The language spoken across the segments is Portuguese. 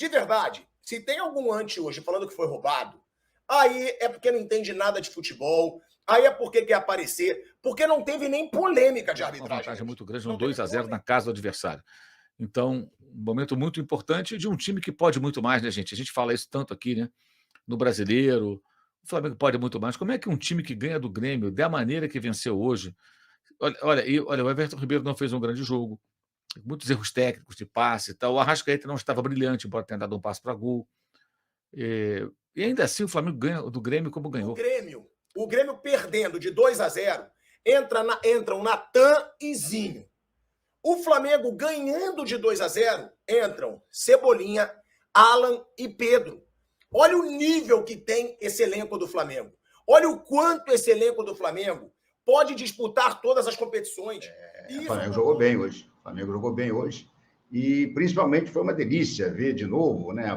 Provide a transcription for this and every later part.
De verdade, se tem algum anti hoje falando que foi roubado, aí é porque não entende nada de futebol, aí é porque quer aparecer, porque não teve nem polêmica de Uma arbitragem vantagem hoje. muito grande, um Não teve 2-0 na polêmica. casa do adversário. Então, um momento muito importante de um time que pode muito mais, né, gente? A gente fala isso tanto aqui, né? No Brasileiro, o Flamengo pode muito mais. Como é que um time que ganha do Grêmio, da maneira que venceu hoje, olha, o Everton Ribeiro não fez um grande jogo, muitos erros técnicos de passe e tal. O Arrascaeta não estava brilhante, embora tenha dado um passe para gol. E ainda assim o Flamengo ganha do Grêmio como O ganhou. Grêmio, o Grêmio perdendo de 2-0, entram Natan e Zinho. O Flamengo ganhando de 2-0, entram Cebolinha, Alan e Pedro. Olha o nível que tem esse elenco do Flamengo. Olha o quanto esse elenco do Flamengo pode disputar todas as competições. O Flamengo jogou bem hoje. O Flamengo jogou bem hoje. E, principalmente, foi uma delícia ver de novo, né,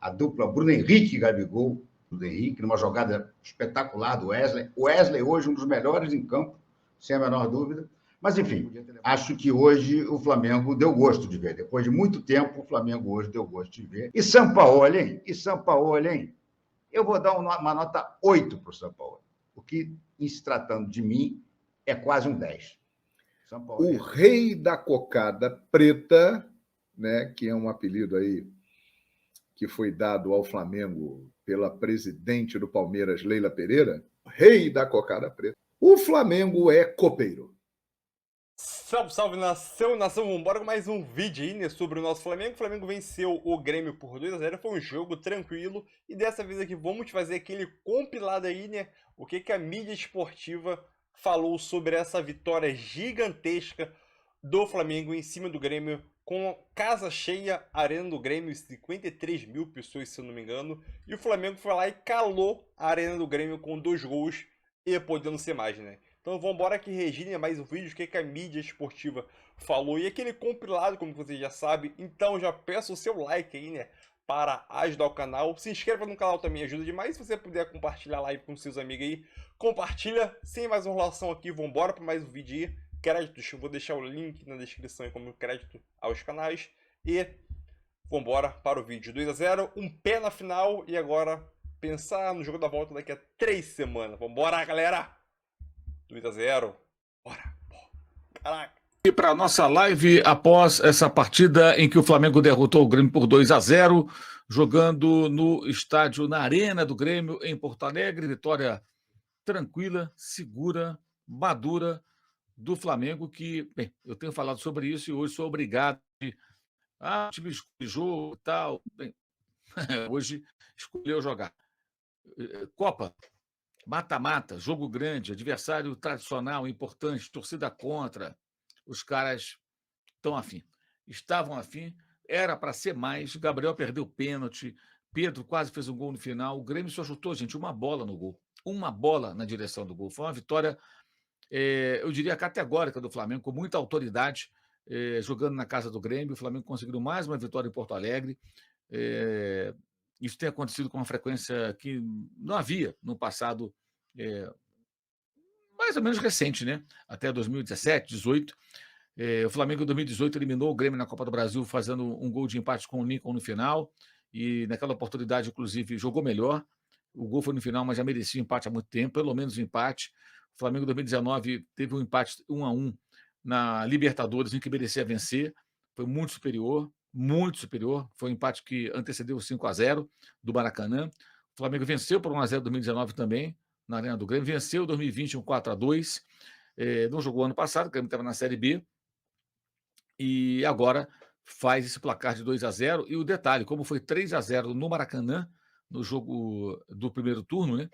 a dupla Bruno Henrique e Gabigol. Bruno Henrique, numa jogada espetacular do Wesley. O Wesley, hoje, um dos melhores em campo, sem a menor dúvida. Mas, enfim, acho que hoje o Flamengo deu gosto de ver. Depois de muito tempo, o Flamengo hoje deu gosto de ver. E Sampaoli, hein? hein? Eu vou dar uma nota 8 para o Sampaoli. O que, em se tratando de mim, é quase um 10. O rei da cocada preta, né, que é um apelido aí que foi dado ao Flamengo pela presidente do Palmeiras, Leila Pereira, rei da cocada preta. O Flamengo é copeiro. Salve, salve, nação, vambora com mais um vídeo aí, né, sobre o nosso Flamengo. O Flamengo venceu o Grêmio por 2-0, foi um jogo tranquilo. E dessa vez aqui vamos fazer aquele compilado aí, né, o que a mídia esportiva falou sobre essa vitória gigantesca do Flamengo em cima do Grêmio, com casa cheia, arena do Grêmio, 53 mil pessoas, se eu não me engano. E o Flamengo foi lá e calou a arena do Grêmio com 2 gols e podendo ser mais, né. Então vamos embora que regine mais um vídeo, o que a mídia esportiva falou. E aquele compilado, como você já sabe, então já peço o seu like aí, né, para ajudar o canal. Se inscreva no canal também, ajuda demais. Se você puder compartilhar a live com seus amigos aí, compartilha. Sem mais enrolação aqui, vamos embora para mais um vídeo aí. Créditos, eu vou deixar o link na descrição aí como crédito aos canais. E vamos embora para o vídeo. 2-0, um pé na final e agora pensar no jogo da volta daqui a 3 semanas. Vamos embora, galera! 2-0. Bora. Caraca. E para a nossa live, após essa partida em que o Flamengo derrotou o Grêmio por 2-0, jogando no estádio, na Arena do Grêmio, em Porto Alegre, vitória tranquila, segura, madura do Flamengo, que, bem, eu tenho falado sobre isso e hoje sou obrigado o time escolhe jogo e tal. Bem, hoje escolheu jogar. Copa, mata-mata, jogo grande, adversário tradicional, importante, torcida contra. Os caras estão afim. Estavam afim, era para ser mais. Gabriel perdeu pênalti, Pedro quase fez um gol no final. O Grêmio só chutou, gente, uma bola no gol. Uma bola na direção do gol. Foi uma vitória, eu diria, categórica do Flamengo, com muita autoridade, jogando na casa do Grêmio. O Flamengo conseguiu mais uma vitória em Porto Alegre. Isso tem acontecido com uma frequência que não havia no passado, mais ou menos recente, né? Até 2017, 2018. O Flamengo, em 2018, eliminou o Grêmio na Copa do Brasil, fazendo um gol de empate com o Lincoln no final. E naquela oportunidade, inclusive, jogou melhor. O gol foi no final, mas já merecia empate há muito tempo, pelo menos um empate. O Flamengo, em 2019, teve um empate 1-1 na Libertadores, em que merecia vencer. Foi muito superior, muito superior. Foi um empate que antecedeu o 5-0 do Maracanã. O Flamengo venceu por 1-0 em 2019 também, na Arena do Grêmio. Venceu em 2020 um 4-2. Não jogou ano passado, o Grêmio estava na Série B. E agora faz esse placar de 2-0. E o detalhe, como foi 3-0 no Maracanã, no jogo do primeiro turno, né,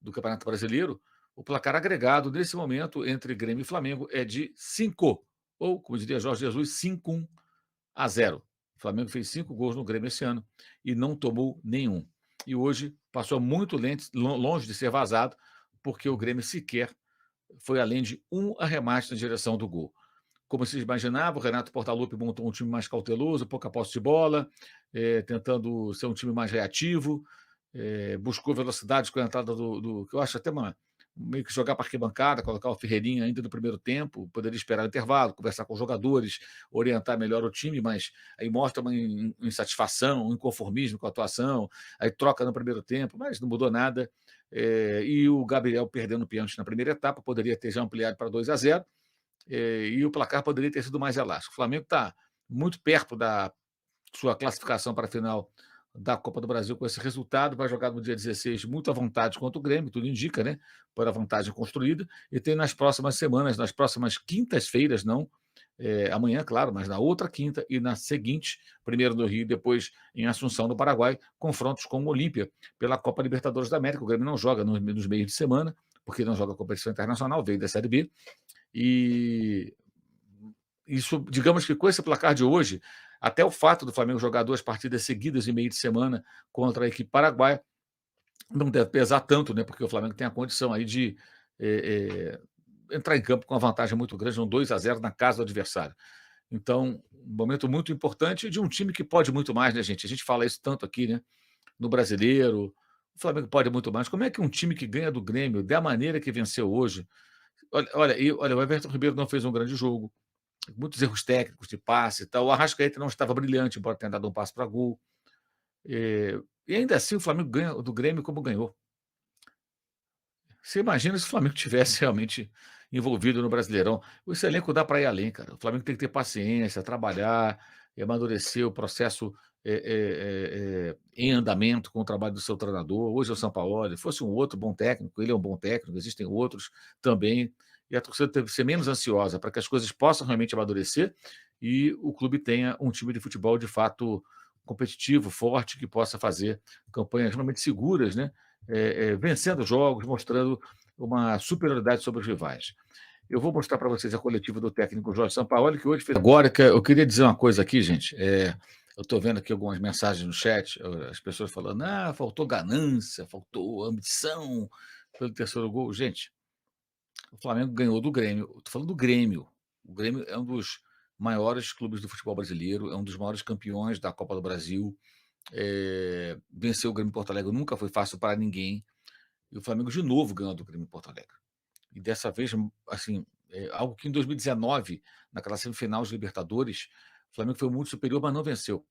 do Campeonato Brasileiro, o placar agregado nesse momento entre Grêmio e Flamengo é de 5, ou, como diria Jorge Jesus, 5-1-0. O Flamengo fez 5 gols no Grêmio esse ano e não tomou nenhum. E hoje passou muito longe de ser vazado, porque o Grêmio sequer foi além de um arremate na direção do gol. Como se imaginava, o Renato Portaluppi montou um time mais cauteloso, pouca posse de bola, tentando ser um time mais reativo, buscou velocidade com a entrada que eu acho até uma meio que jogar para arquibancada, colocar o Ferreirinha ainda no primeiro tempo, poderia esperar o intervalo, conversar com os jogadores, orientar melhor o time, mas aí mostra uma insatisfação, um inconformismo com a atuação, aí troca no primeiro tempo, mas não mudou nada. E o Gabriel perdendo o pênalti na primeira etapa, poderia ter já ampliado para 2-0, e o placar poderia ter sido mais elástico. O Flamengo está muito perto da sua classificação para a final da Copa do Brasil com esse resultado, vai jogar no dia 16 muito à vontade contra o Grêmio, tudo indica, né? Por a vantagem construída, e tem nas próximas semanas, nas próximas quintas-feiras, não amanhã, claro, mas na outra quinta e na seguinte, primeiro no Rio, depois em Assunção, no Paraguai, confrontos com o Olímpia pela Copa Libertadores da América. O Grêmio não joga nos meios de semana, porque não joga a competição internacional, veio da Série B, e isso, digamos que com esse placar de hoje, até o fato do Flamengo jogar 2 partidas seguidas em meio de semana contra a equipe paraguaia não deve pesar tanto, né? Porque o Flamengo tem a condição aí de entrar em campo com uma vantagem muito grande, um 2-0 na casa do adversário. Então, um momento muito importante de um time que pode muito mais, né, gente? A gente fala isso tanto aqui, né? No Brasileiro, o Flamengo pode muito mais. Como é que um time que ganha do Grêmio, da maneira que venceu hoje... Olha, o Everton Ribeiro não fez um grande jogo, muitos erros técnicos de passe e tal. O Arrascaeta não estava brilhante, embora tenha dado um passe para gol. E ainda assim o Flamengo ganha do Grêmio como ganhou. Você imagina se o Flamengo tivesse realmente envolvido no Brasileirão. Esse elenco dá para ir além, cara. O Flamengo tem que ter paciência, trabalhar, amadurecer o processo em andamento com o trabalho do seu treinador. Hoje é o Sampaoli, fosse um outro bom técnico, ele é um bom técnico, existem outros também, e a torcida deve ser menos ansiosa para que as coisas possam realmente amadurecer e o clube tenha um time de futebol de fato competitivo, forte, que possa fazer campanhas realmente seguras, né? Vencendo jogos, mostrando uma superioridade sobre os rivais. Eu vou mostrar para vocês a coletiva do técnico Jorge Sampaoli, que hoje fez. Agora, eu queria dizer uma coisa aqui, gente. Eu estou vendo aqui algumas mensagens no chat, as pessoas falando, faltou ganância, faltou ambição pelo terceiro gol. Gente, o Flamengo ganhou do Grêmio. Estou falando do Grêmio. O Grêmio é um dos maiores clubes do futebol brasileiro, é um dos maiores campeões da Copa do Brasil. Venceu o Grêmio Porto Alegre nunca foi fácil para ninguém. E o Flamengo de novo ganhou do Grêmio Porto Alegre. E dessa vez, assim, algo que em 2019, naquela semifinal de Libertadores, o Flamengo foi muito superior, mas não venceu.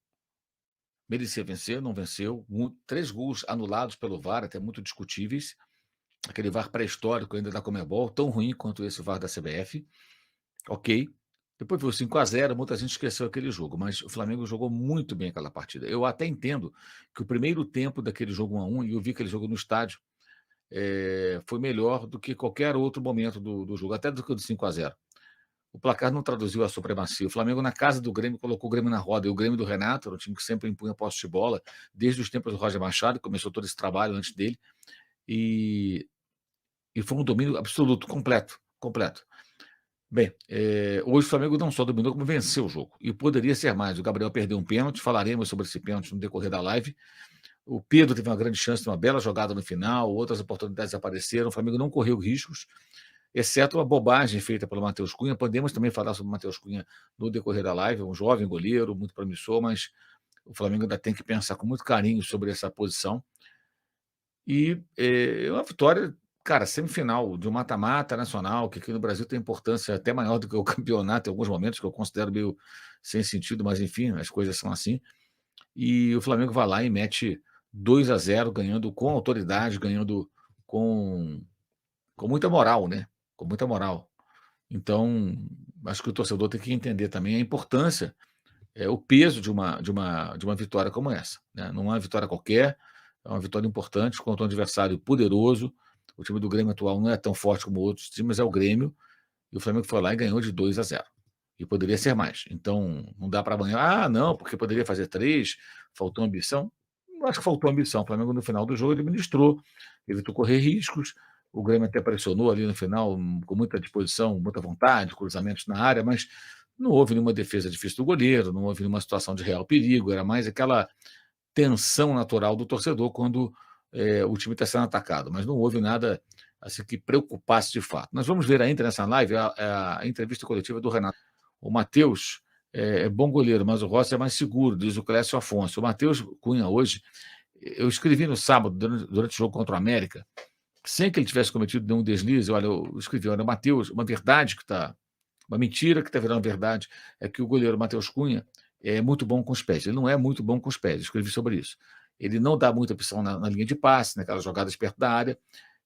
Merecia vencer, não venceu. 3 gols anulados pelo VAR, até muito discutíveis. Aquele VAR pré-histórico ainda da Conmebol, tão ruim quanto esse VAR da CBF. Ok. Depois veio 5-0, muita gente esqueceu aquele jogo, mas o Flamengo jogou muito bem aquela partida. Eu até entendo que o primeiro tempo daquele jogo 1-1, e eu vi aquele jogo no estádio, foi melhor do que qualquer outro momento do jogo, até do que o do 5-0. O placar não traduziu a supremacia. O Flamengo, na casa do Grêmio, colocou o Grêmio na roda. E o Grêmio do Renato era um time que sempre impunha posse de bola, desde os tempos do Roger Machado, começou todo esse trabalho antes dele. E foi um domínio absoluto, completo. Bem, hoje o Flamengo não só dominou, como venceu o jogo. E poderia ser mais. O Gabriel perdeu um pênalti, falaremos sobre esse pênalti no decorrer da live. O Pedro teve uma grande chance de uma bela jogada no final, outras oportunidades apareceram, o Flamengo não correu riscos, exceto uma bobagem feita pelo Matheus Cunha. Podemos também falar sobre o Matheus Cunha no decorrer da live, um jovem goleiro, muito promissor, mas o Flamengo ainda tem que pensar com muito carinho sobre essa posição. E uma vitória, cara, semifinal de um mata-mata nacional, que aqui no Brasil tem importância até maior do que o campeonato em alguns momentos, que eu considero meio sem sentido, mas enfim, as coisas são assim. E o Flamengo vai lá e mete 2-0, ganhando com autoridade, ganhando com muita moral, né? Com muita moral. Então, acho que o torcedor tem que entender também a importância, o peso de uma vitória como essa, né? Não é uma vitória qualquer, é uma vitória importante contra um adversário poderoso. O time do Grêmio atual não é tão forte como outros times, mas é o Grêmio, e o Flamengo foi lá e ganhou de 2-0. E poderia ser mais. Então, não dá para amanhã, não, porque poderia fazer 3, faltou ambição. Eu acho que faltou ambição. O Flamengo, no final do jogo, ele administrou, evitou correr riscos. O Grêmio até pressionou ali no final, com muita disposição, muita vontade, cruzamentos na área, mas não houve nenhuma defesa difícil do goleiro, não houve nenhuma situação de real perigo, era mais aquela tensão natural do torcedor quando o time está sendo atacado, mas não houve nada assim que preocupasse de fato. Nós vamos ver ainda nessa live a entrevista coletiva do Renato. O Matheus é bom goleiro, mas o Rossi é mais seguro, diz o Clécio Afonso. O Matheus Cunha hoje, eu escrevi no sábado, durante o jogo contra o América, sem que ele tivesse cometido nenhum deslize. Olha, eu escrevi, olha, Matheus, uma verdade que está... Uma mentira que está virando verdade é que o goleiro Matheus Cunha é muito bom com os pés. Ele não é muito bom com os pés, escrevi sobre isso. Ele não dá muita opção na linha de passe, naquelas jogadas perto da área,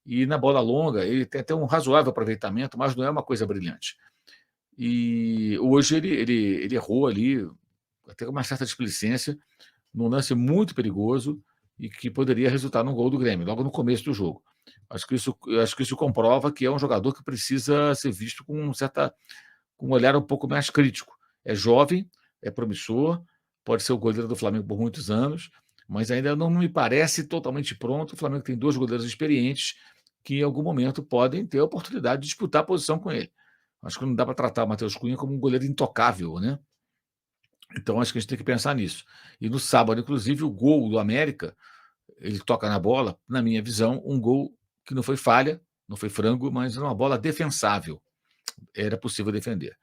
e na bola longa ele tem até um razoável aproveitamento, mas não é uma coisa brilhante. E hoje ele errou ali, até com uma certa displicência, num lance muito perigoso e que poderia resultar num gol do Grêmio, logo no começo do jogo. Acho que isso comprova que é um jogador que precisa ser visto com um olhar um pouco mais crítico. É jovem, é promissor, pode ser o goleiro do Flamengo por muitos anos, mas ainda não me parece totalmente pronto. O Flamengo tem 2 goleiros experientes que em algum momento podem ter a oportunidade de disputar a posição com ele. Acho que não dá para tratar o Matheus Cunha como um goleiro intocável, né? Então acho que a gente tem que pensar nisso. E no sábado, inclusive, o gol do América, ele toca na bola, na minha visão, um gol que não foi falha, não foi frango, mas uma bola defensável. Era possível defender.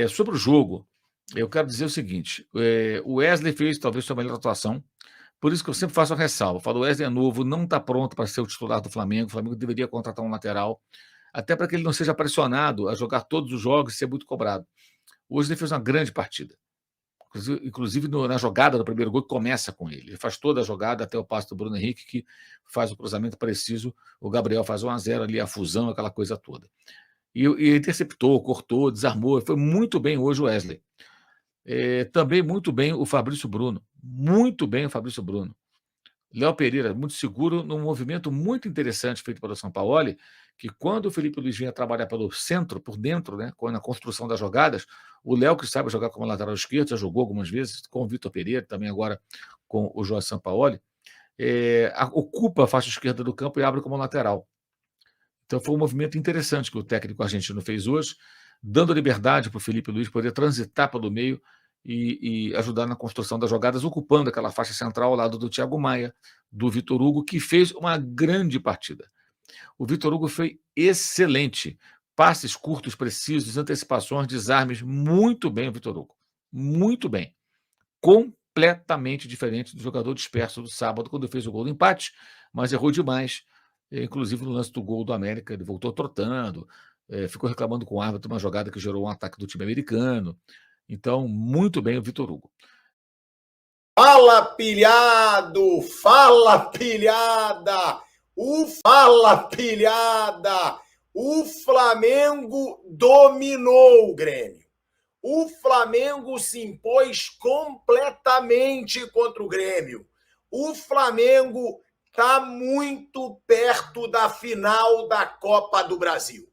Sobre o jogo, eu quero dizer o seguinte: o Wesley fez talvez sua melhor atuação, por isso que eu sempre faço a ressalva. Eu falo, o Wesley é novo, não está pronto para ser o titular do Flamengo. O Flamengo deveria contratar um lateral, até para que ele não seja pressionado a jogar todos os jogos e ser muito cobrado. O Wesley fez uma grande partida. Inclusive na jogada do primeiro gol, que começa com ele. Ele faz toda a jogada até o passe do Bruno Henrique, que faz o cruzamento preciso. O Gabriel faz 1-0 ali, a fusão, aquela coisa toda. E interceptou, cortou, desarmou. Foi muito bem hoje o Wesley. Também muito bem o Fabrício Bruno. Muito bem o Fabrício Bruno. Léo Pereira, muito seguro, num movimento muito interessante feito pelo Sampaoli, que quando o Felipe Luiz vinha trabalhar pelo centro, por dentro, né, na construção das jogadas, o Léo, que sabe jogar como lateral esquerdo, já jogou algumas vezes com o Vitor Pereira, também agora com o Jorge Sampaoli, ocupa a faixa esquerda do campo e abre como lateral. Então foi um movimento interessante que o técnico argentino fez hoje, dando liberdade para o Felipe Luiz poder transitar pelo meio e ajudar na construção das jogadas, ocupando aquela faixa central ao lado do Thiago Maia, do Vitor Hugo, que fez uma grande partida. O Vitor Hugo foi excelente. Passes curtos, precisos, antecipações, desarmes, muito bem o Vitor Hugo. Muito bem. Completamente diferente do jogador disperso do sábado, quando fez o gol do empate, mas errou demais. Inclusive no lance do gol do América, ele voltou trotando, ficou reclamando com o árbitro uma jogada que gerou um ataque do time americano. Então, muito bem o Vitor Hugo. Fala, pilhado! Fala, pilhada! Fala, pilhada! O Flamengo dominou o Grêmio. O Flamengo se impôs completamente contra o Grêmio. O Flamengo está muito perto da final da Copa do Brasil.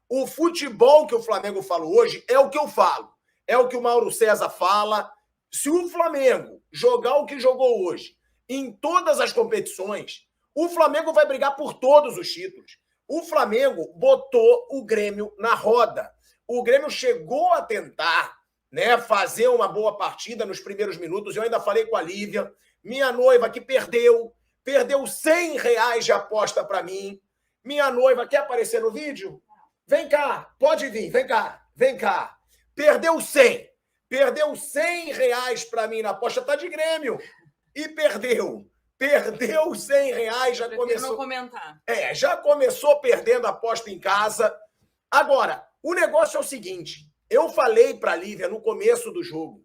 O futebol que o Flamengo falou hoje é o que eu falo. É o que o Mauro César fala. Se o Flamengo jogar o que jogou hoje em todas as competições, o Flamengo vai brigar por todos os títulos. O Flamengo botou o Grêmio na roda. O Grêmio chegou a tentar, né, fazer uma boa partida nos primeiros minutos. Eu ainda falei com a Lívia, minha noiva que perdeu R$100 de aposta para mim. Minha noiva quer aparecer no vídeo? Vem cá, pode vir, vem cá. Perdeu 100. Perdeu R$100 para mim na aposta, tá de Grêmio. E perdeu R$100, já começou... não comentar. Já começou perdendo a aposta em casa. Agora, o negócio é o seguinte, eu falei para a Lívia no começo do jogo,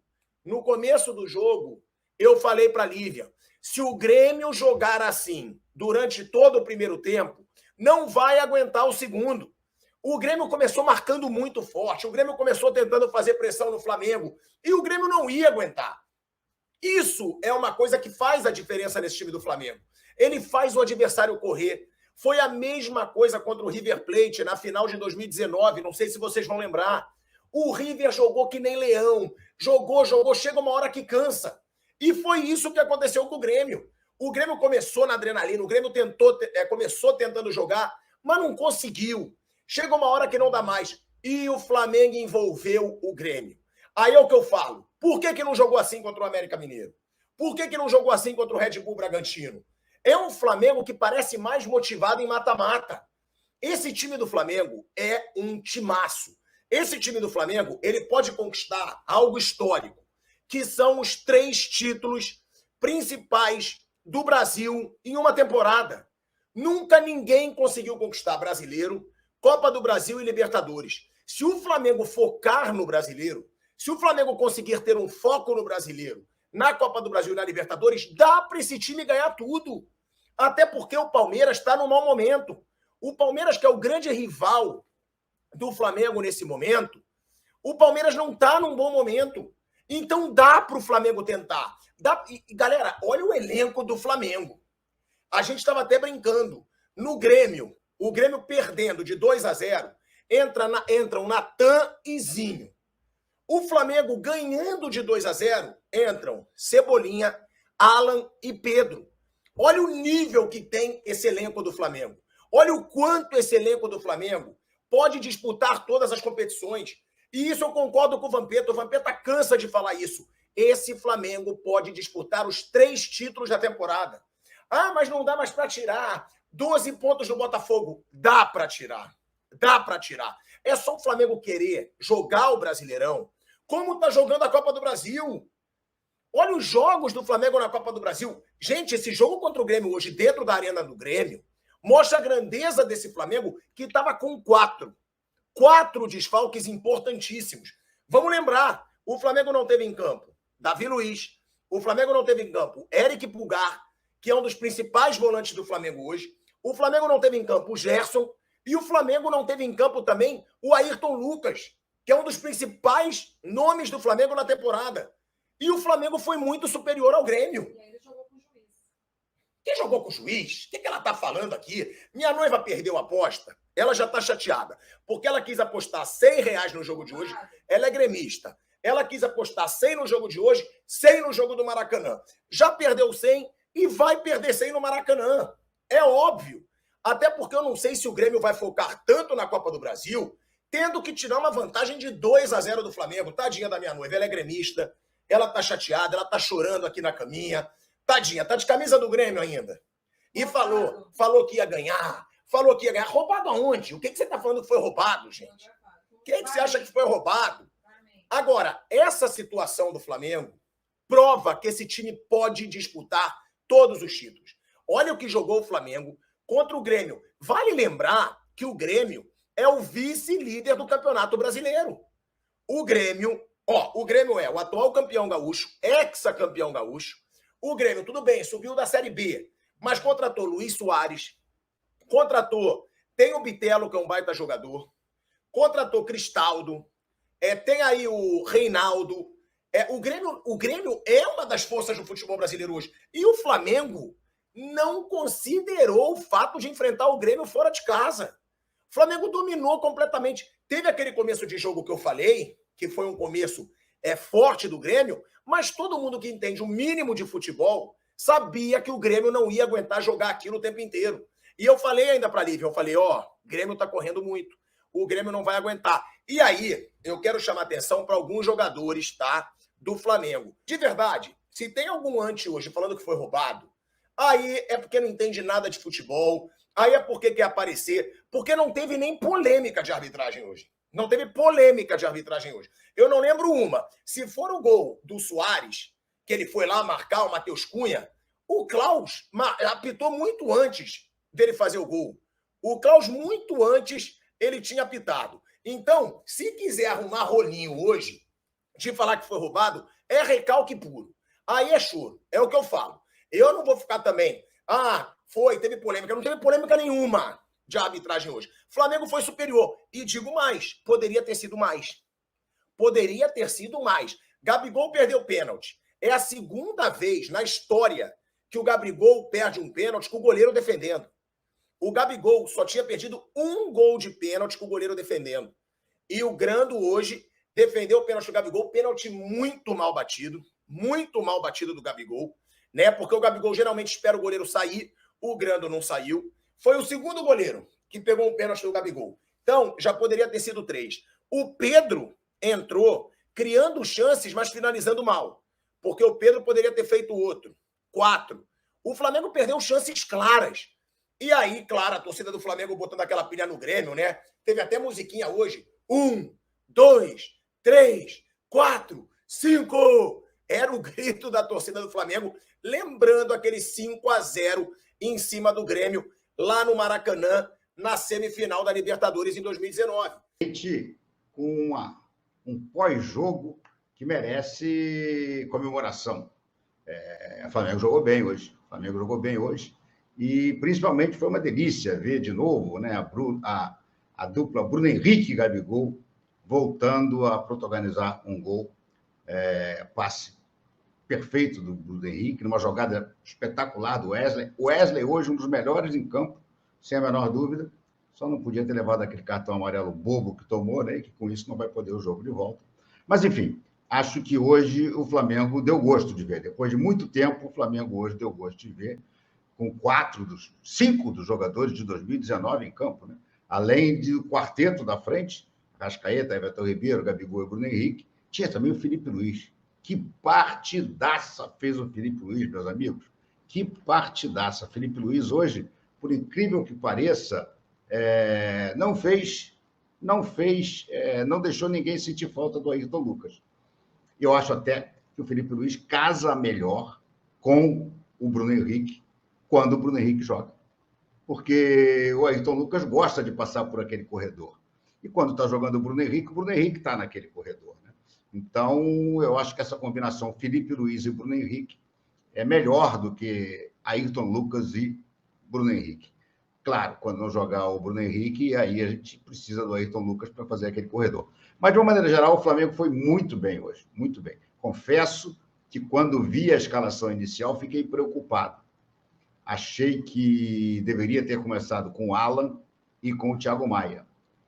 eu falei para a Lívia, se o Grêmio jogar assim durante todo o primeiro tempo, não vai aguentar o segundo. O Grêmio começou marcando muito forte, o Grêmio começou tentando fazer pressão no Flamengo, e o Grêmio não ia aguentar. Isso é uma coisa que faz a diferença nesse time do Flamengo. Ele faz o adversário correr. Foi a mesma coisa contra o River Plate na final de 2019, não sei se vocês vão lembrar. O River jogou que nem leão, jogou, chega uma hora que cansa. E foi isso que aconteceu com o Grêmio. O Grêmio começou na adrenalina, o Grêmio começou tentando jogar, mas não conseguiu. Chega uma hora que não dá mais. E o Flamengo envolveu o Grêmio. Aí é o que eu falo. Por que não jogou assim contra o América Mineiro? Por que não jogou assim contra o Red Bull Bragantino? É um Flamengo que parece mais motivado em mata-mata. Esse time do Flamengo é um timaço. Esse time do Flamengo, ele pode conquistar algo histórico, que são os 3 títulos principais do Brasil em uma temporada. Nunca ninguém conseguiu conquistar Brasileiro, Copa do Brasil e Libertadores. Se o Flamengo focar no Brasileiro, se o Flamengo conseguir ter um foco no Brasileiro, na Copa do Brasil e na Libertadores, dá para esse time ganhar tudo. Até porque o Palmeiras está num mau momento. O Palmeiras, que é o grande rival do Flamengo nesse momento, o Palmeiras não está num bom momento. Então dá para o Flamengo tentar. E, galera, olha o elenco do Flamengo. A gente estava até brincando. No Grêmio, o Grêmio perdendo de 2-0, entram Natan e Zinho. O Flamengo ganhando de 2-0, entram Cebolinha, Alan e Pedro. Olha o nível que tem esse elenco do Flamengo. Olha o quanto esse elenco do Flamengo pode disputar todas as competições. E isso eu concordo com o Vampeta. O Vampeta cansa de falar isso. Esse Flamengo pode disputar os 3 títulos da temporada. Ah, mas não dá mais para tirar. 12 pontos do Botafogo. Dá para tirar. Dá para tirar. É só o Flamengo querer jogar o Brasileirão como está jogando a Copa do Brasil. Olha os jogos do Flamengo na Copa do Brasil. Gente, esse jogo contra o Grêmio hoje, dentro da arena do Grêmio, mostra a grandeza desse Flamengo que estava com 4 desfalques importantíssimos. Vamos lembrar, o Flamengo não teve em campo Davi Luiz, o Flamengo não teve em campo Eric Pulgar, que é um dos principais volantes do Flamengo hoje, o Flamengo não teve em campo o Gerson, e o Flamengo não teve em campo também o Ayrton Lucas, que é um dos principais nomes do Flamengo na temporada. E o Flamengo foi muito superior ao Grêmio. E ainda jogou com o juiz. Quem jogou com o juiz? O que ela está falando aqui? Minha noiva perdeu a aposta. Ela já está chateada. Porque ela quis apostar R$100 no jogo de hoje. Ela é gremista. Ela quis apostar 100 no jogo de hoje, 100 no jogo do Maracanã. Já perdeu 100 e vai perder 100 no Maracanã. É óbvio. Até porque eu não sei se o Grêmio vai focar tanto na Copa do Brasil, tendo que tirar uma vantagem de 2-0 do Flamengo. Tadinha da minha noiva. Ela é gremista. Ela tá chateada, ela tá chorando aqui na caminha. Tadinha, tá de camisa do Grêmio ainda. E falou que ia ganhar. Falou que ia ganhar. Roubado aonde? O que você tá falando que foi roubado, gente? Quem que você acha que foi roubado? Agora, essa situação do Flamengo prova que esse time pode disputar todos os títulos. Olha o que jogou o Flamengo contra o Grêmio. Vale lembrar que o Grêmio é o vice-líder do Campeonato Brasileiro. O Grêmio é o atual campeão gaúcho, ex-campeão gaúcho. O Grêmio, tudo bem, subiu da Série B, mas contratou Luiz Soares, tem o Bitelo, que é um baita jogador, contratou Cristaldo, tem aí o Reinaldo. O Grêmio é uma das forças do futebol brasileiro hoje. E o Flamengo não considerou o fato de enfrentar o Grêmio fora de casa. O Flamengo dominou completamente. Teve aquele começo de jogo que eu falei, que foi um começo forte do Grêmio, mas todo mundo que entende o mínimo de futebol sabia que o Grêmio não ia aguentar jogar aquilo o tempo inteiro. E eu falei ainda para a Lívia, o Grêmio está correndo muito, o Grêmio não vai aguentar. E aí, eu quero chamar atenção para alguns jogadores, tá, do Flamengo. De verdade, se tem algum anti hoje falando que foi roubado, aí é porque não entende nada de futebol, aí é porque quer aparecer, porque não teve nem polêmica de arbitragem hoje. Não teve polêmica de arbitragem hoje. Eu não lembro uma. Se for o gol do Soares, que ele foi lá marcar o Matheus Cunha, o Klaus apitou muito antes dele fazer o gol. O Klaus, muito antes, ele tinha apitado. Então, se quiser arrumar rolinho hoje, de falar que foi roubado, é recalque puro. Aí é choro. É o que eu falo. Eu não vou ficar também... teve polêmica. Não teve polêmica nenhuma de arbitragem hoje. Flamengo foi superior. E digo mais, poderia ter sido mais. Poderia ter sido mais. Gabigol perdeu pênalti. É a segunda vez na história que o Gabigol perde um pênalti com o goleiro defendendo. O Gabigol só tinha perdido um gol de pênalti com o goleiro defendendo. E o Grando hoje defendeu o pênalti do Gabigol, pênalti muito mal batido do Gabigol, né? Porque o Gabigol geralmente espera o goleiro sair, o Grando não saiu. Foi o segundo goleiro que pegou um pênalti do Gabigol. Então, já poderia ter sido 3. O Pedro entrou criando chances, mas finalizando mal. Porque o Pedro poderia ter feito outro. 4. O Flamengo perdeu chances claras. E aí, claro, a torcida do Flamengo botando aquela pilha no Grêmio, né? Teve até musiquinha hoje. 1, 2, 3, 4, 5. Era o grito da torcida do Flamengo, lembrando aquele 5-0 em cima do Grêmio. lá no Maracanã, na semifinal da Libertadores em 2019. Com um pós-jogo que merece comemoração. O Flamengo jogou bem hoje. O Flamengo jogou bem hoje. E, principalmente, foi uma delícia ver de novo, né, a dupla Bruno Henrique e Gabigol voltando a protagonizar um gol, passe perfeito do Bruno Henrique, numa jogada espetacular do Wesley. O Wesley, hoje, um dos melhores em campo, sem a menor dúvida. Só não podia ter levado aquele cartão amarelo bobo que tomou, né, e que com isso não vai poder o jogo de volta. Mas, enfim, acho que hoje o Flamengo deu gosto de ver. Depois de muito tempo, o Flamengo hoje deu gosto de ver, com 5 dos jogadores de 2019 em campo, né? Além do quarteto da frente, Arrascaeta, Everton Ribeiro, Gabigol e Bruno Henrique, tinha também o Felipe Luiz. Que partidaça fez o Felipe Luiz, meus amigos. Que partidaça. Felipe Luiz hoje, por incrível que pareça, não deixou ninguém sentir falta do Ayrton Lucas. Eu acho até que o Felipe Luiz casa melhor com o Bruno Henrique quando o Bruno Henrique joga. Porque o Ayrton Lucas gosta de passar por aquele corredor. E quando está jogando o Bruno Henrique está naquele corredor, né? Então, eu acho que essa combinação Felipe Luiz e Bruno Henrique é melhor do que Ayrton Lucas e Bruno Henrique. Claro, quando não jogar o Bruno Henrique, aí a gente precisa do Ayrton Lucas para fazer aquele corredor. Mas, de uma maneira geral, o Flamengo foi muito bem hoje, muito bem. Confesso que, quando vi a escalação inicial, fiquei preocupado. Achei que deveria ter começado com o Alan e com o Thiago Maia.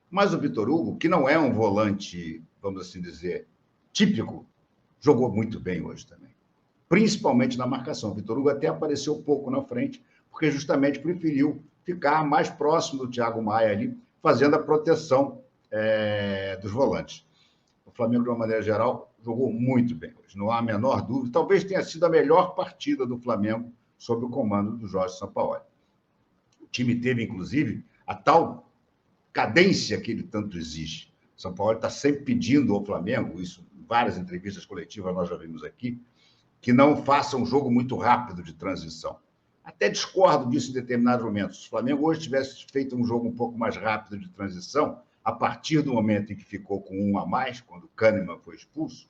Mas o Vitor Hugo, que não é um volante, vamos assim dizer, típico, jogou muito bem hoje também. Principalmente na marcação. O Vitor Hugo até apareceu pouco na frente, porque justamente preferiu ficar mais próximo do Thiago Maia ali, fazendo a proteção dos volantes. O Flamengo, de uma maneira geral, jogou muito bem hoje, não há a menor dúvida. Talvez tenha sido a melhor partida do Flamengo sob o comando do Jorge Sampaoli. O time teve, inclusive, a tal cadência que ele tanto exige. O Sampaoli está sempre pedindo ao Flamengo, isso em várias entrevistas coletivas nós já vimos aqui, que não faça um jogo muito rápido de transição. Até discordo disso em determinados momentos. Se o Flamengo hoje tivesse feito um jogo um pouco mais rápido de transição, a partir do momento em que ficou com um a mais, quando o Kahneman foi expulso,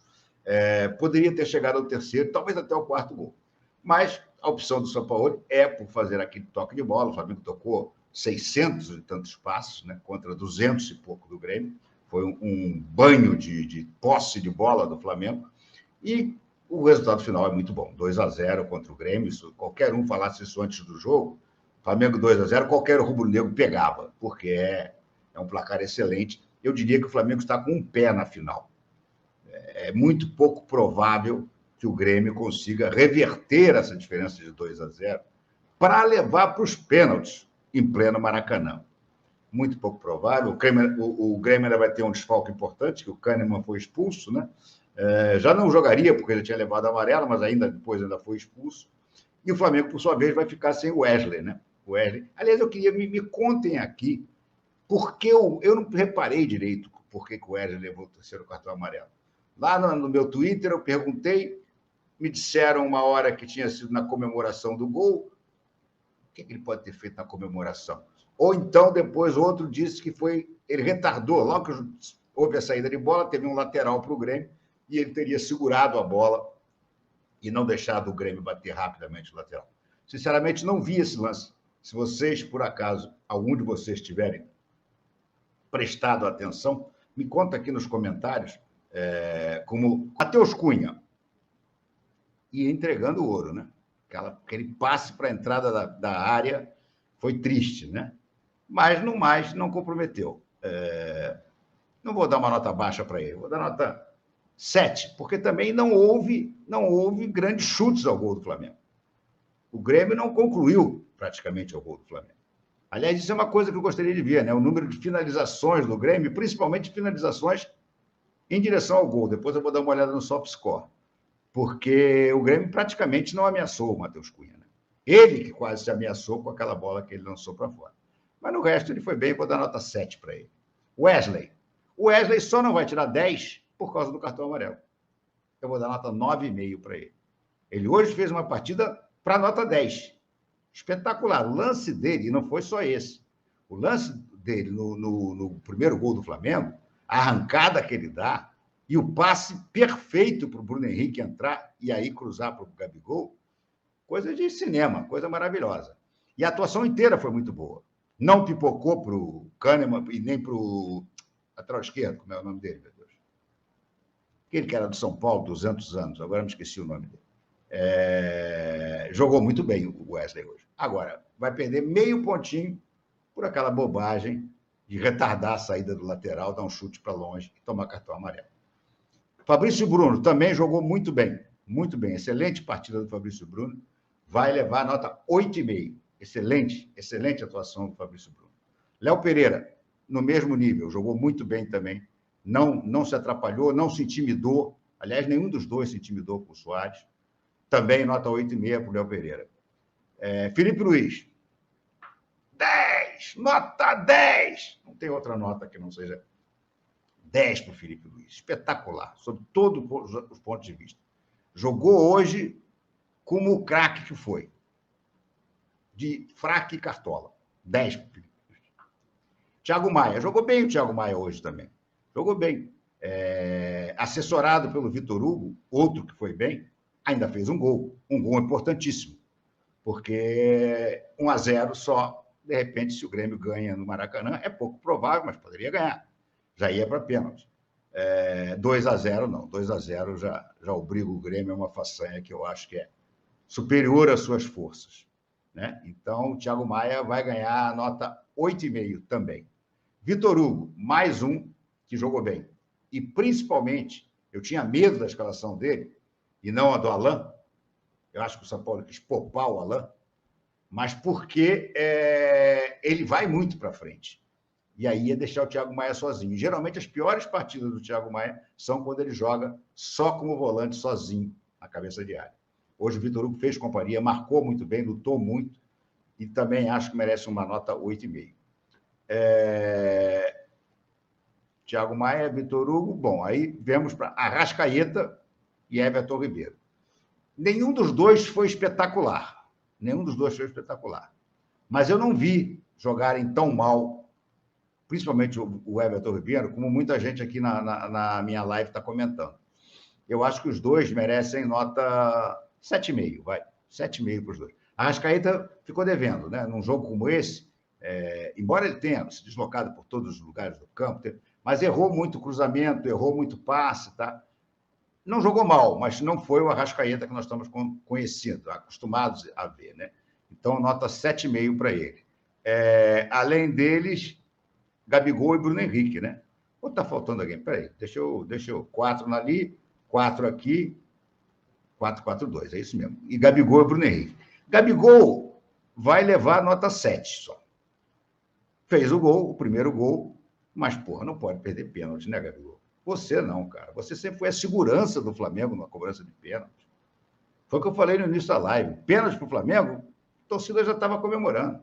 poderia ter chegado ao terceiro, talvez até ao quarto gol. Mas a opção do Sampaoli é por fazer aquele toque de bola. O Flamengo tocou 600 e tantos passos, né, contra 200 e pouco do Grêmio. Foi um banho de posse de bola do Flamengo. E o resultado final é muito bom. 2-0 contra o Grêmio. Se qualquer um falasse isso antes do jogo, Flamengo 2-0, qualquer rubro-negro pegava, porque é um placar excelente. Eu diria que o Flamengo está com um pé na final. É muito pouco provável que o Grêmio consiga reverter essa diferença de 2-0 para levar para os pênaltis em pleno Maracanã. Muito pouco provável. O Grêmio ainda vai ter um desfalque importante, que o Kahneman foi expulso, né? Já não jogaria, porque ele tinha levado amarelo, mas depois foi expulso. E o Flamengo, por sua vez, vai ficar sem o Wesley, né? O Wesley. Aliás, eu queria me contem aqui, porque eu não reparei direito por que o Wesley levou o terceiro cartão amarelo. Lá no meu Twitter, eu perguntei, me disseram uma hora que tinha sido na comemoração do gol. O que ele pode ter feito na comemoração? Ou então, depois, outro disse que ele retardou. Logo que houve a saída de bola, teve um lateral para o Grêmio, e ele teria segurado a bola e não deixado o Grêmio bater rapidamente o lateral. Sinceramente, não vi esse lance. Se vocês, por acaso, algum de vocês tiverem prestado atenção, me conta aqui nos comentários, como Matheus Cunha ia entregando o ouro, né? Aquele passe para a entrada da área foi triste, né? Mas, no mais, não comprometeu. Não vou dar uma nota baixa para ele, vou dar nota 7, porque também não houve grandes chutes ao gol do Flamengo. O Grêmio não concluiu praticamente ao gol do Flamengo. Aliás, isso é uma coisa que eu gostaria de ver, né? O número de finalizações do Grêmio, principalmente finalizações em direção ao gol. Depois eu vou dar uma olhada no SoftScore, porque o Grêmio praticamente não ameaçou o Matheus Cunha, né? Ele que quase se ameaçou com aquela bola que ele lançou para fora. Mas no resto ele foi bem, vou dar nota 7 para ele. O Wesley só não vai tirar 10 por causa do cartão amarelo. Eu vou dar nota 9,5 para ele. Ele hoje fez uma partida para nota 10. Espetacular. O lance dele, e não foi só esse, o lance dele no primeiro gol do Flamengo, a arrancada que ele dá e o passe perfeito para o Bruno Henrique entrar e aí cruzar para o Gabigol, coisa de cinema, coisa maravilhosa. E a atuação inteira foi muito boa. Não pipocou para o Kahneman e nem para o lateral esquerdo, como é o nome dele, meu Deus. Aquele que era do São Paulo, 200 anos, agora me esqueci o nome dele. Jogou muito bem o Wesley hoje. Agora, vai perder meio pontinho por aquela bobagem de retardar a saída do lateral, dar um chute para longe e tomar cartão amarelo. Fabrício Bruno também jogou muito bem. Excelente partida do Fabrício Bruno. Vai levar a nota 8,5. Excelente atuação do Fabrício Bruno. Léo Pereira, no mesmo nível, jogou muito bem também. Não se atrapalhou, não se intimidou. Aliás, nenhum dos dois se intimidou com o Soares. Também nota 8,5 para o Léo Pereira. Felipe Luiz, 10, nota 10. Não tem outra nota que não seja 10 para o Felipe Luiz. Espetacular, sob todos os pontos de vista. Jogou hoje como o craque que foi. De fraque e cartola. 10 para o Felipe Luiz. Thiago Maia. Jogou bem o Thiago Maia hoje também. Jogou bem. Assessorado pelo Vitor Hugo, outro que foi bem, ainda fez um gol importantíssimo, porque 1-0 só, de repente, se o Grêmio ganha no Maracanã, é pouco provável, mas poderia ganhar, já ia para pênalti. 2-0 não, 2-0 já obriga o Grêmio a uma façanha que eu acho que é superior às suas forças, né? Então, o Thiago Maia vai ganhar a nota 8,5 também. Vitor Hugo, mais um que jogou bem, e principalmente, eu tinha medo da escalação dele, e não a do Alan. Eu acho que o São Paulo quis poupar o Alan, mas porque ele vai muito para frente. E aí ia deixar o Thiago Maia sozinho. E, geralmente, as piores partidas do Thiago Maia são quando ele joga só como volante, sozinho, na cabeça de área. Hoje o Vitor Hugo fez companhia, marcou muito bem, lutou muito, e também acho que merece uma nota 8,5. Thiago Maia, Vitor Hugo, bom, aí vemos para Arrascaeta e Everton Ribeiro. Nenhum dos dois foi espetacular. Mas eu não vi jogarem tão mal, principalmente o Everton Ribeiro, como muita gente aqui na minha live está comentando. Eu acho que os dois merecem nota 7,5, vai. 7,5 para os dois. A Arrascaeta ficou devendo, né? Num jogo como esse, embora ele tenha se deslocado por todos os lugares do campo, mas errou muito cruzamento, errou muito passe, tá? Não jogou mal, mas não foi o Arrascaeta que nós estamos conhecendo, acostumados a ver, né? Então, nota 7,5 para ele. Além deles, Gabigol e Bruno Henrique, né? Ou está faltando alguém? Peraí, deixa eu 4 ali, 4 aqui, 4-4-2, é isso mesmo. E Gabigol e Bruno Henrique. Gabigol vai levar nota 7 só. Fez o primeiro gol, mas, porra, não pode perder pênalti, né, Gabigol? Você não, cara. Você sempre foi a segurança do Flamengo na cobrança de pênalti. Foi o que eu falei no início da live. Pênalti para o Flamengo, a torcida já estava comemorando.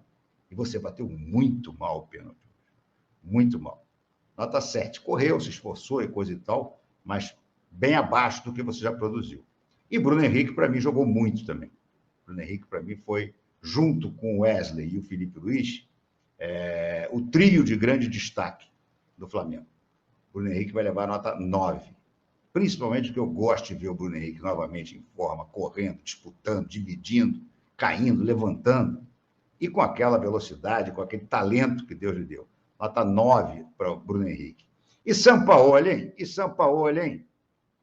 E você bateu muito mal o pênalti. Muito mal. Nota 7. Correu, se esforçou e coisa e tal, mas bem abaixo do que você já produziu. E Bruno Henrique, para mim, jogou muito também. Bruno Henrique, para mim, foi, junto com o Wesley e o Felipe Luiz, o trio de grande destaque do Flamengo. Bruno Henrique vai levar nota 9. Principalmente porque eu gosto de ver o Bruno Henrique novamente em forma, correndo, disputando, dividindo, caindo, levantando. E com aquela velocidade, com aquele talento que Deus lhe deu. Nota 9 para o Bruno Henrique. E Sampaoli, hein?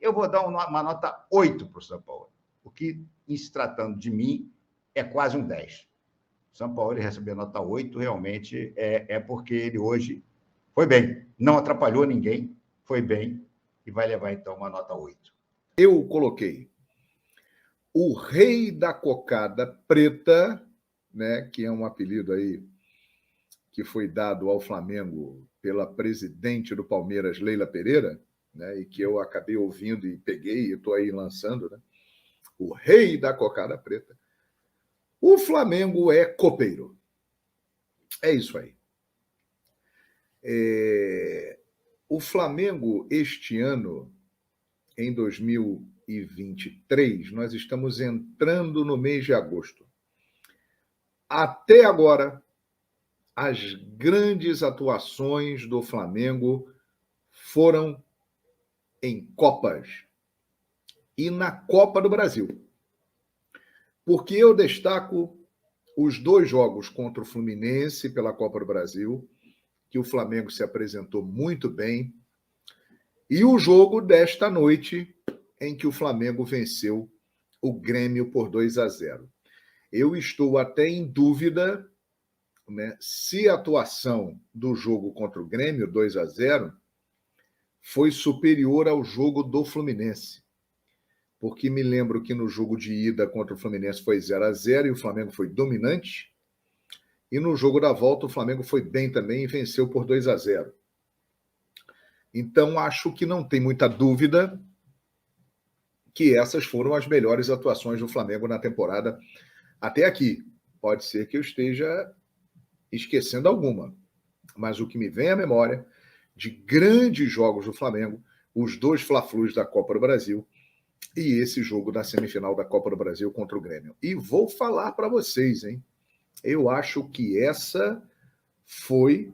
Eu vou dar uma nota 8 para o Sampaoli. O que, em se tratando de mim, é quase um 10. Sampaoli receber nota 8 realmente é porque ele hoje foi bem, não atrapalhou ninguém, foi bem, e vai levar, então, uma nota 8. Eu coloquei o Rei da Cocada Preta, né, que é um apelido aí que foi dado ao Flamengo pela presidente do Palmeiras, Leila Pereira, né, e que eu acabei ouvindo e peguei e estou aí lançando, né? O Rei da Cocada Preta. O Flamengo é copeiro. É isso aí. O Flamengo, este ano, em 2023, nós estamos entrando no mês de agosto. até agora, as grandes atuações do Flamengo foram em Copas e na Copa do Brasil. Porque eu destaco os 2 jogos contra o Fluminense pela Copa do Brasil, que o Flamengo se apresentou muito bem, e o jogo desta noite, em que o Flamengo venceu o Grêmio por 2-0. Eu estou até em dúvida, né, se a atuação do jogo contra o Grêmio, 2-0, foi superior ao jogo do Fluminense. Porque me lembro que no jogo de ida contra o Fluminense foi 0-0 e o Flamengo foi dominante. E no jogo da volta o Flamengo foi bem também e venceu por 2-0. Então acho que não tem muita dúvida que essas foram as melhores atuações do Flamengo na temporada até aqui. Pode ser que eu esteja esquecendo alguma, mas o que me vem à memória de grandes jogos do Flamengo, os 2 Fla-Flus da Copa do Brasil e esse jogo da semifinal da Copa do Brasil contra o Grêmio. E vou falar para vocês, hein? Eu acho que essa foi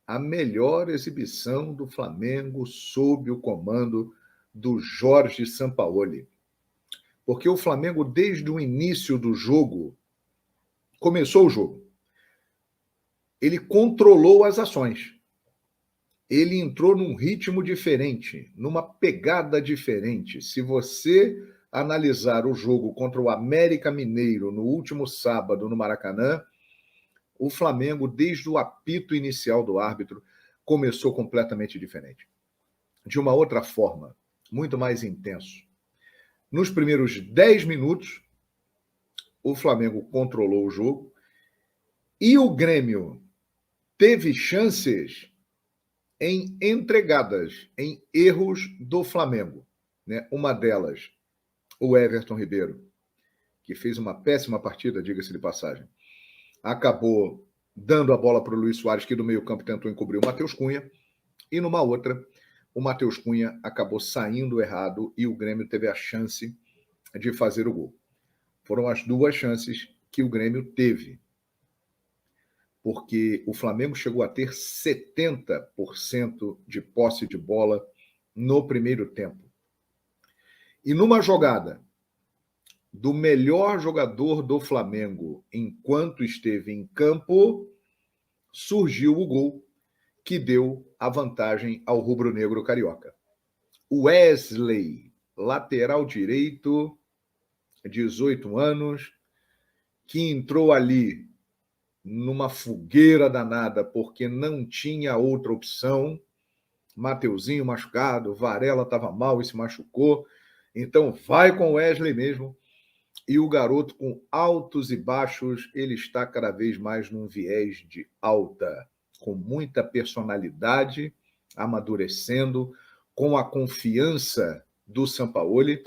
a melhor exibição do Flamengo sob o comando do Jorge Sampaoli. Porque o Flamengo, desde o início do jogo, começou o jogo, ele controlou as ações. Ele entrou num ritmo diferente, numa pegada diferente. Se você analisar o jogo contra o América Mineiro no último sábado no Maracanã, o Flamengo, desde o apito inicial do árbitro, começou completamente diferente. De uma outra forma, muito mais intenso. Nos primeiros 10 minutos, o Flamengo controlou o jogo e o Grêmio teve chances em entregadas, em erros do Flamengo, né? Uma delas, o Everton Ribeiro, que fez uma péssima partida, diga-se de passagem, acabou dando a bola para o Luís Soares, que do meio-campo tentou encobrir o Matheus Cunha, e numa outra, o Matheus Cunha acabou saindo errado e o Grêmio teve a chance de fazer o gol. Foram as 2 chances que o Grêmio teve, porque o Flamengo chegou a ter 70% de posse de bola no primeiro tempo. E numa jogada do melhor jogador do Flamengo enquanto esteve em campo, surgiu o gol que deu a vantagem ao rubro-negro carioca. Wesley, lateral direito, 18 anos, que entrou ali numa fogueira danada, porque não tinha outra opção. Mateuzinho machucado, Varela estava mal e se machucou, então vai com o Wesley mesmo. E o garoto, com altos e baixos, ele está cada vez mais num viés de alta, com muita personalidade, amadurecendo, com a confiança do Sampaoli.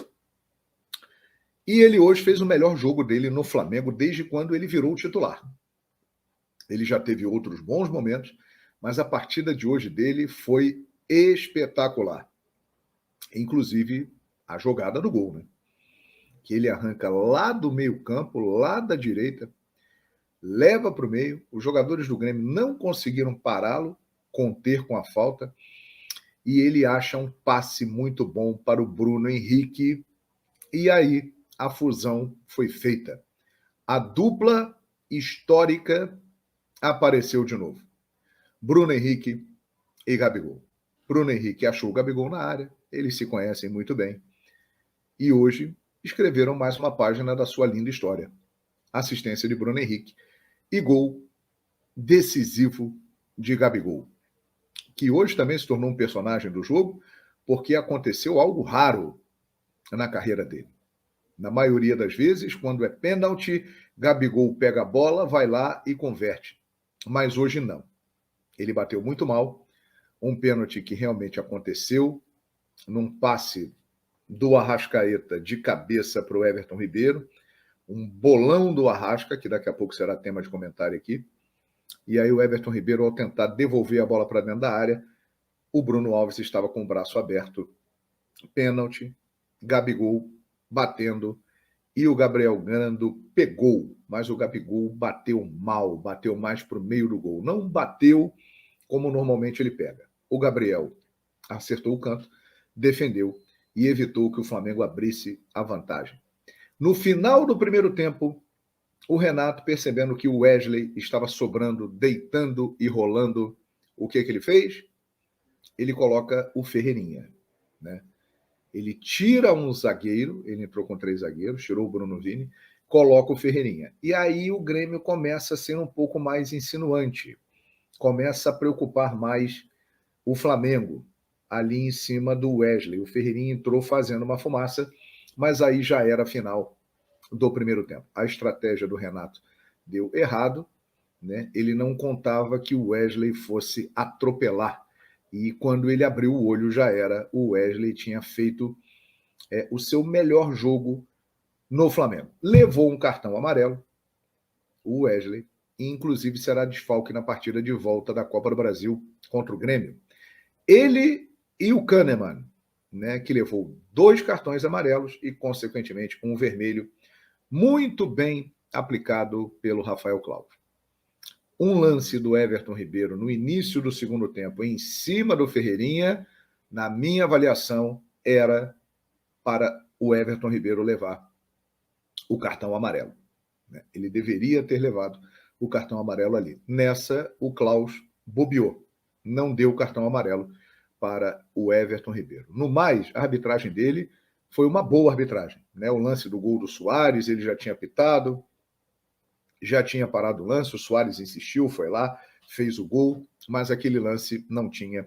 E ele hoje fez o melhor jogo dele no Flamengo desde quando ele virou titular. Ele já teve outros bons momentos, mas a partida de hoje dele foi espetacular. Inclusive a jogada do gol, né? Que ele arranca lá do meio-campo, lá da direita, leva para o meio. Os jogadores do Grêmio não conseguiram pará-lo, conter com a falta, e ele acha um passe muito bom para o Bruno Henrique, e aí a fusão foi feita. A dupla histórica apareceu de novo. Bruno Henrique e Gabigol. Bruno Henrique achou o Gabigol na área, eles se conhecem muito bem, e hoje escreveram mais uma página da sua linda história. Assistência de Bruno Henrique e gol decisivo de Gabigol, que hoje também se tornou um personagem do jogo, porque aconteceu algo raro na carreira dele. Na maioria das vezes, quando é pênalti, Gabigol pega a bola, vai lá e converte. Mas hoje não. Ele bateu muito mal, um pênalti que realmente aconteceu, num passe do Arrascaeta de cabeça para o Everton Ribeiro, um bolão do Arrasca, que daqui a pouco será tema de comentário aqui, e aí o Everton Ribeiro, ao tentar devolver a bola para dentro da área, o Bruno Alves estava com o braço aberto, pênalti, Gabigol batendo e o Gabriel Grando pegou, mas o Gabigol bateu mal, bateu mais para o meio do gol. Não bateu como normalmente ele pega. O Gabriel acertou o canto, defendeu e evitou que o Flamengo abrisse a vantagem. No final do primeiro tempo, o Renato, percebendo que o Wesley estava sobrando, deitando e rolando, o que ele fez? Ele coloca o Ferreirinha, né? Ele tira um zagueiro, ele entrou com 3 zagueiros, tirou o Bruno Vini, coloca o Ferreirinha. E aí o Grêmio começa a ser um pouco mais insinuante, começa a preocupar mais o Flamengo, ali em cima do Wesley. O Ferreirinha entrou fazendo uma fumaça, mas aí já era a final do primeiro tempo. A estratégia do Renato deu errado, né? Ele não contava que o Wesley fosse atropelar. E quando ele abriu o olho, já era. O Wesley tinha feito o seu melhor jogo no Flamengo. Levou um cartão amarelo, o Wesley, e inclusive será desfalque na partida de volta da Copa do Brasil contra o Grêmio. Ele e o Kahneman, né, que levou 2 cartões amarelos e, consequentemente, um vermelho, muito bem aplicado pelo Rafael Claus. Um lance do Everton Ribeiro no início do segundo tempo, em cima do Ferreirinha, na minha avaliação, era para o Everton Ribeiro levar o cartão amarelo. Ele deveria ter levado o cartão amarelo ali. Nessa, o Claus bobeou, não deu o cartão amarelo para o Everton Ribeiro. No mais, a arbitragem dele foi uma boa arbitragem, né? O lance do gol do Suárez, ele já tinha pitado, já tinha parado o lance, o Suárez insistiu, foi lá, fez o gol, mas aquele lance não tinha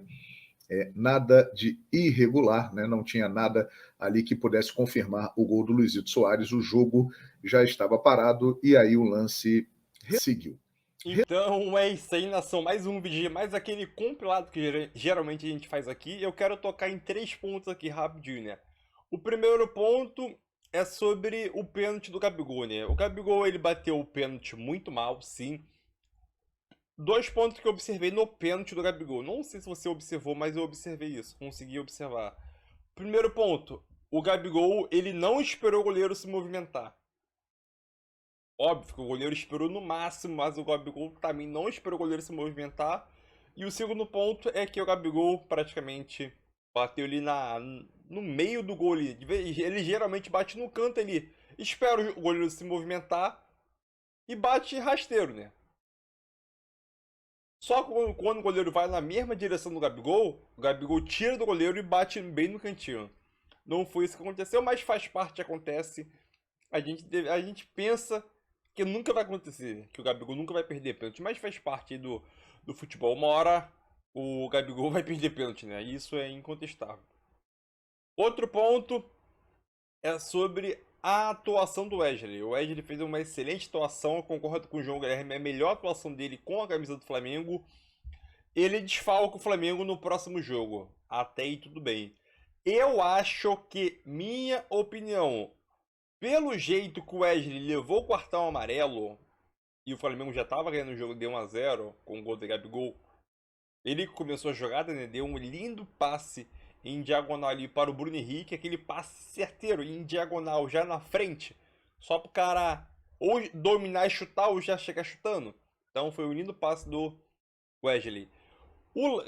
nada de irregular, né? Não tinha nada ali que pudesse confirmar o gol do Luizito Soares, o jogo já estava parado e aí o lance seguiu. Então é isso aí, nação. Mais um vídeo, mais aquele compilado que geralmente a gente faz aqui. Eu quero tocar em 3 pontos aqui rapidinho, né? O primeiro ponto é sobre o pênalti do Gabigol, né? O Gabigol, ele bateu o pênalti muito mal, sim. 2 pontos que eu observei no pênalti do Gabigol. Não sei se você observou, mas eu observei isso. Consegui observar. Primeiro ponto. O Gabigol, ele não esperou o goleiro se movimentar. Óbvio que o goleiro esperou no máximo, mas o Gabigol também não esperou o goleiro se movimentar. E o segundo ponto é que o Gabigol praticamente bateu ali no meio do gol ali. Ele geralmente bate no canto ali. Espera o goleiro se movimentar e bate rasteiro, né? Só que quando o goleiro vai na mesma direção do Gabigol, o Gabigol tira do goleiro e bate bem no cantinho. Não foi isso que aconteceu, mas faz parte, acontece. A gente pensa que nunca vai acontecer, que o Gabigol nunca vai perder pênalti, mas faz parte do futebol. Uma hora o Gabigol vai perder pênalti, né? Isso é incontestável. Outro ponto é sobre a atuação do Wesley. O Wesley fez uma excelente atuação, eu concordo com o João Guilherme, é a melhor atuação dele com a camisa do Flamengo. Ele desfalca o Flamengo no próximo jogo. Até aí tudo bem. Eu acho que, minha opinião, pelo jeito que o Wesley levou o cartão amarelo e o Flamengo já estava ganhando o jogo de 1-0 com o gol do Gabigol, ele começou a jogada, né? Deu um lindo passe em diagonal ali para o Bruno Henrique, aquele passe certeiro em diagonal já na frente, só para o cara ou dominar e chutar ou já chegar chutando. Então foi um lindo passe do Wesley.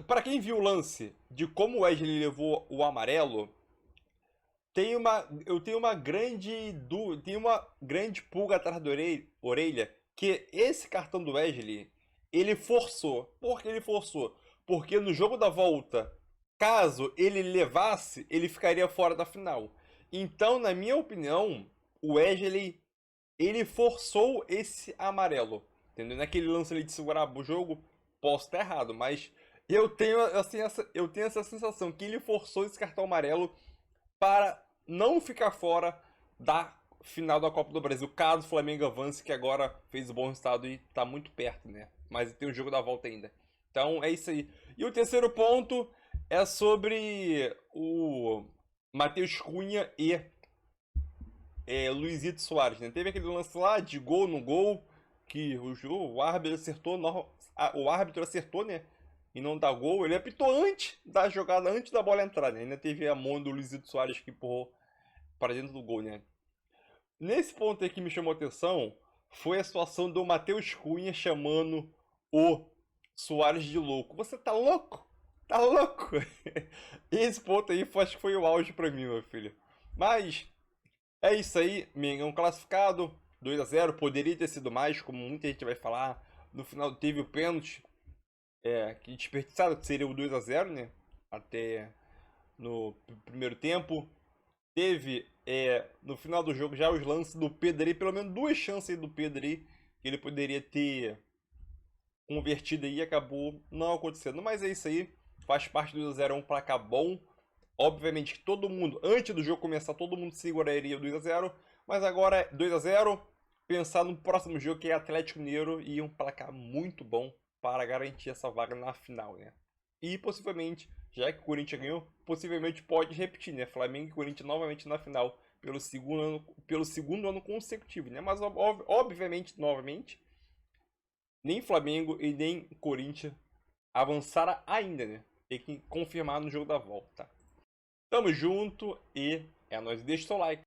Para quem viu o lance de como o Wesley levou o amarelo, eu tenho uma grande dúvida, tenho uma grande pulga atrás da orelha, que esse cartão do Wesley, ele forçou. Por que ele forçou? Porque no jogo da volta, caso ele levasse, ele ficaria fora da final. Então, na minha opinião, o Wesley, ele forçou esse amarelo. Entendeu? Naquele lance ali de segurar o jogo, posso estar errado, mas eu tenho essa sensação que ele forçou esse cartão amarelo para não ficar fora da final da Copa do Brasil, caso o Flamengo avance, que agora fez um bom resultado e está muito perto, né? Mas tem o jogo da volta ainda. Então é isso aí. E o terceiro ponto é sobre o Matheus Cunha e Luizito Soares, né? Teve aquele lance lá de gol no gol, que o árbitro acertou, né? E não dá gol. Ele apitou antes da jogada, antes da bola entrar, né? Ainda teve a mão do Luizito Soares que empurrou para dentro do gol, né? nesse ponto aí que me chamou a atenção foi a situação do Matheus Cunha chamando o Soares de louco. Você tá louco? Tá louco? Esse ponto aí acho que foi o auge pra mim, meu filho. Mas é isso aí, Mengão classificado, 2-0, poderia ter sido mais, como muita gente vai falar. No final teve o pênalti, que desperdiçado, que seria o 2-0, né? Até no primeiro tempo. Teve, no final do jogo, já os lances do Pedri, pelo menos 2 chances aí do Pedri, que ele poderia ter convertido aí e acabou não acontecendo. Mas é isso aí, faz parte do 2-0, um placar bom. Obviamente que todo mundo, antes do jogo começar, todo mundo seguraria o 2-0, mas agora é 2-0, pensar no próximo jogo que é Atlético Mineiro e um placar muito bom para garantir essa vaga na final, né? E possivelmente, já que o Corinthians ganhou, possivelmente pode repetir, né? Flamengo e Corinthians novamente na final pelo segundo ano consecutivo, né? Mas obviamente, novamente, nem Flamengo e nem Corinthians avançaram ainda, né? Tem que confirmar no jogo da volta. Tamo junto e é nóis. Deixa o seu like.